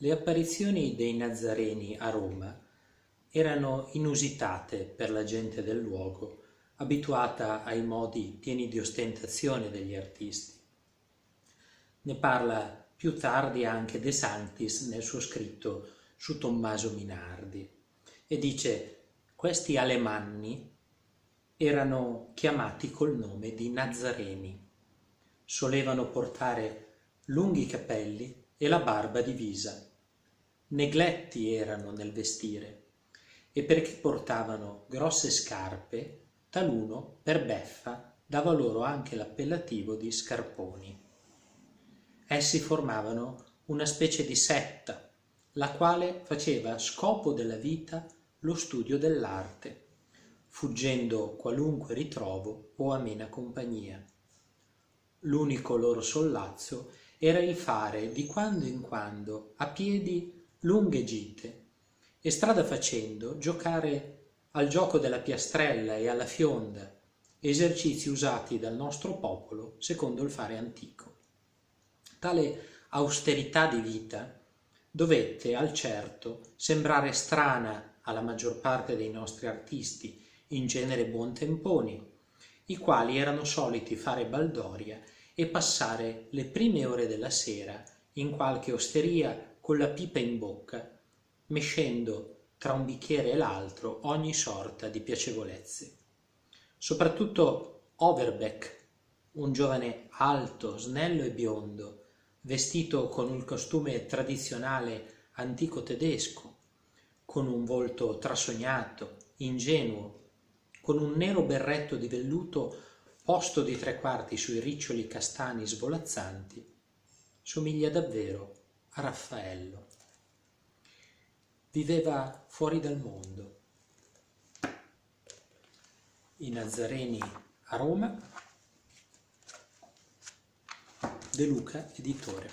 Le apparizioni dei Nazareni a Roma erano inusitate per la gente del luogo, abituata ai modi pieni di ostentazione degli artisti. Ne parla più tardi anche De Sanctis nel suo scritto su Tommaso Minardi e dice: questi alemanni erano chiamati col nome di Nazareni. Solevano portare lunghi capelli e la barba divisa. Negletti erano nel vestire, e perché portavano grosse scarpe, taluno per beffa dava loro anche l'appellativo di scarponi. Essi formavano una specie di setta, la quale faceva scopo della vita lo studio dell'arte, fuggendo qualunque ritrovo o amena compagnia. L'unico loro sollazzo era il fare di quando in quando a piedi lunghe gite e strada facendo giocare al gioco della piastrella e alla fionda, esercizi usati dal nostro popolo secondo il fare antico. Tale austerità di vita dovette al certo sembrare strana alla maggior parte dei nostri artisti, in genere buontemponi, i quali erano soliti fare baldoria e passare le prime ore della sera in qualche osteria con la pipa in bocca, mescendo tra un bicchiere e l'altro ogni sorta di piacevolezze. Soprattutto Overbeck, un giovane alto, snello e biondo, vestito con il costume tradizionale antico tedesco, con un volto trasognato, ingenuo, con un nero berretto di velluto posto di 3/4 sui riccioli castani svolazzanti, somiglia davvero a Raffaello. Viveva fuori dal mondo. I Nazareni a Roma, De Luca, editore.